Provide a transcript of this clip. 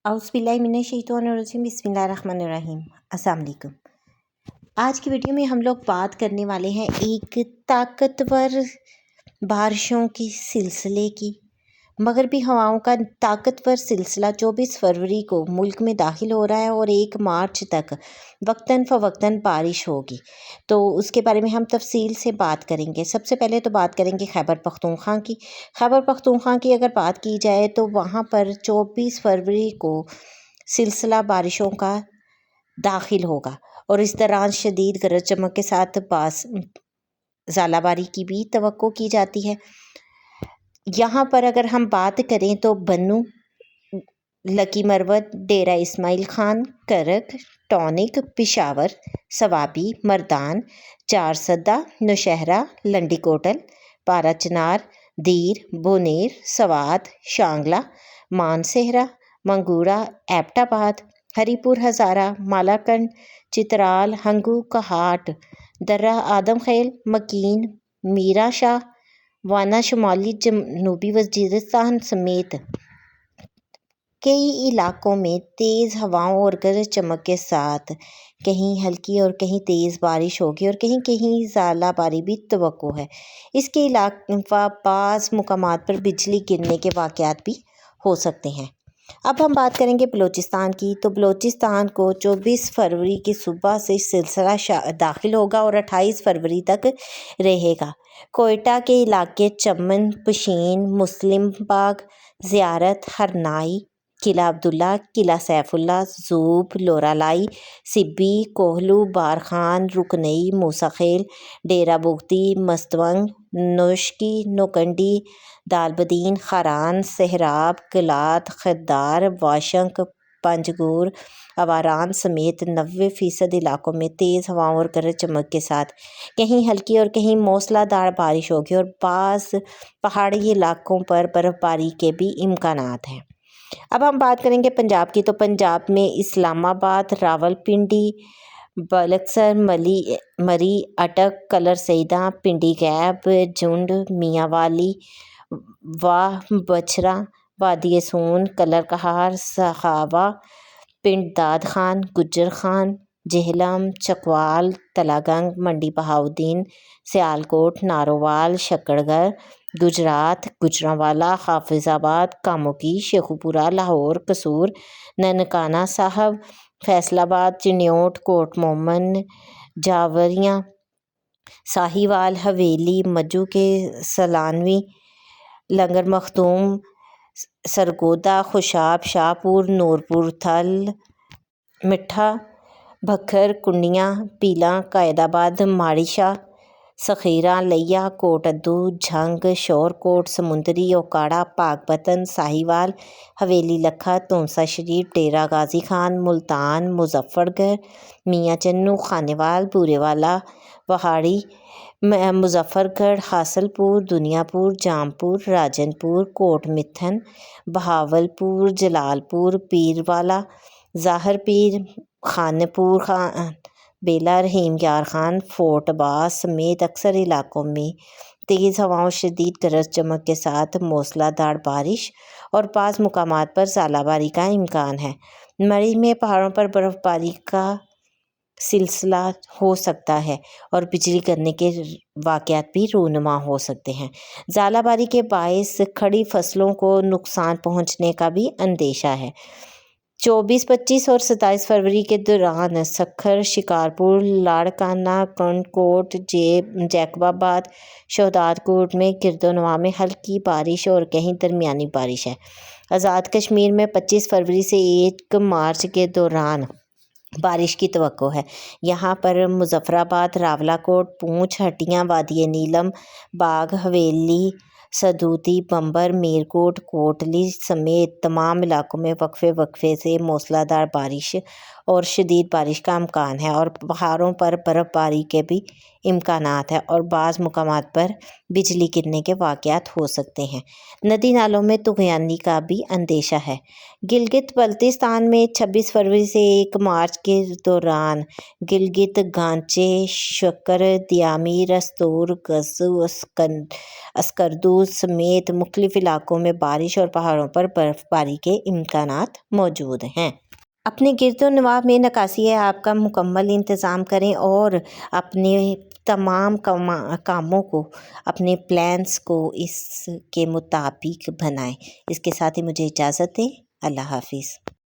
औज़ुबिल्लाहिमिनश्शैतानिर्रजीम बिस्मिल्लाहिर्रहमानिर्रहीम। अस्सलाम वालेकुम। आज की वीडियो में हम लोग बात करने वाले हैं एक ताकतवर बारिशों की सिलसिले की। मगरबी हवाओं का ताकतवर सिलसिला 24 फरवरी को मुल्क में दाखिल हो रहा है और 1 मार्च तक वक्तन फ़वक्तन बारिश होगी। तो उसके बारे में हम तफसील से बात करेंगे। सबसे पहले तो बात करेंगे खैबर पख्तूनख्वा की। खैबर पख्तूनख्वा की अगर बात की जाए तो वहाँ पर 24 फरवरी को सिलसिला बारिशों का दाखिल होगा और इस दौरान शदीद गरज चमक के साथ ज़ालाबारी की भी तवक्को की जाती है। यहाँ पर अगर हम बात करें तो बन्नू, लकी मरवत, डेरा इस्माइल खान, करक, टॉनिक, पिशावर, सवाबी, मर्दान, चारसदा, नौशहरा, लंडी कोटल, पारा चनार, दीर, बोनेर, सवात, शांगला, मानसेहरा, मंगूरा, एबटाबाद, हरीपुर हज़ारा, मालाकंड, चित्राल, हंगू, कहाट, दर्रा आदम खेल, मकीन, मीरा शाह, वाना, शुमाली जनूबी वज़ीरिस्तान समेत कई इलाकों में तेज़ हवाओं और गरज चमक के साथ कहीं हल्की और कहीं तेज़ बारिश होगी और कहीं कहीं ज़ालाबारी भी तवक्को है। इसके अलावा बाज़ मुकामात पर बिजली गिरने के वाक़यात भी हो सकते हैं। अब हम बात करेंगे बलूचिस्तान की। तो बलूचिस्तान को 24 फरवरी की सुबह से सिलसिला दाखिल होगा और 28 फरवरी तक रहेगा। कोयटा के इलाके चमन, पशीन, मुस्लिम बाग, ज़ियारत, हरनाई, किला अब्दुल्ला, किला सैफुल्ला, ज़ूब, लोरालाई, सिब्बी, कोहलू, बारखान, रुकनई, मूसाखेल, डेरा बुगती, मस्तवंग, नोशकी, नोकंडी, दालबदीन, खारान, सहराब, कलात, खद्दार, वाशंक, पंजगूर, अवारान समेत 90% इलाकों में तेज़ हवाओं और गरज चमक के साथ कहीं हल्की और कहीं मौसलाधार बारिश होगी और बाज़ पहाड़ी इलाकों पर बर्फ़बारी के भी इम्कानात हैं। अब हम बात करेंगे पंजाब की। तो पंजाब में इस्लामाबाद, रावलपिंडी, बलकसर, मरी, अटक, कलर सईदा, पिंडी गैब, जुंड, मियांवाली, वाह बछरा, वादी सून, कलर कहार, सहावा, पिंड दाद खान, गुज्जर खान, जेहलम, चकवाल, तलागंग, मंडी बहाउद्दीन, सियालकोट, नारोवाल, शक्कड़गढ़, गुजरात, गुजरांवाला, हाफिज़ाबाद, कामोकी, शेखुपुरा, लाहौर, कसूर, ननकाना साहब, फैसलाबाद, चिन्योट, कोट मोमन, जावरियाँ, साहिवाल, हवेली, मज्जू के सलानवी, लंगर मखदूम, सरगोदा, खुशाब, शाहपुर, नूरपुर थल, मिठा, भखर, कुंडियाँ, पीला, कायदाबाद, माड़ीशाह, सखीरा, लिया, कोट अद्दू, झंग, शोरकोट, समुंदरी, ओकाड़ा, पाकपतन, साहिवाल, हवेली लखा, तोंसा शरीफ, डेरा गाजी खान, मुल्तान, मुजफ्फरगढ़, मियाँ चन्नू, खानेवाल, बूरेवाला, वहाड़ी, मुजफ्फरगढ़, हासलपुर, दुनियापुर, जामपुर, राजनपुर, कोट मिथन, बहावलपुर, जलालपुर, पीरवाला, ज़ाहर पीर, खानपुर खान, बेला, रहीम यार खान, फोर्ट अब्बास समेत अक्सर इलाकों में तेज़ हवाओं, शदीद गरज चमक के साथ मौसलाधार बारिश और बाज़ मुकामात पर ज़ालाबारी का इम्कान है। मरी में पहाड़ों पर बर्फ़बारी का सिलसिला हो सकता है और बिजली गिरने के वाक़यात भी रूनुमा हो सकते हैं। ज़ालाबारी के बायस खड़ी फसलों को नुकसान पहुंचने का भी अंदेशा है। 24, 25 और 27 फरवरी के दौरान सखर, शिकारपुर, लाड़काना, कनकोट, जैकबाबाद, शहदादकोट में गिरदोनवा में हल्की बारिश और कहीं दरमियानी बारिश है। आज़ाद कश्मीर में 25 फरवरी से 1 मार्च के दौरान बारिश की तवक्को है। यहाँ पर मुजफ्फराबाद, रावलाकोट, पूंछ, हटियाँ, वादी नीलम, बाग, हवेली, सदूती, बम्बर, मीरकोट, कोटली समेत तमाम इलाकों में वक्फे से मौसलाधार बारिश और शदीद बारिश का इम्कान है और पहाड़ों पर बर्फ़बारी के भी इम्कानात है और बाज़ मुकामात पर बिजली गिरने के वाक़यात हो सकते हैं। नदी नालों में तुग़यानी का भी अंदेशा है। गिलगित बल्तिस्तान में 26 फरवरी से 1 मार्च के दौरान गिलगित, गांचे, शक्कर, दियामी, रस्तूर, गस्सू, अस्करदू, روس سمیت مختلف علاقوں میں بارش اور پہاڑوں پر برف باری کے امکانات موجود ہیں۔ اپنے گرد و نواح میں نکاسی آب کا مکمل انتظام کریں اور اپنے تمام کاموں کو، اپنے پلانس کو اس کے مطابق بنائیں۔ اس کے ساتھ ہی مجھے اجازت دیں۔ اللہ حافظ۔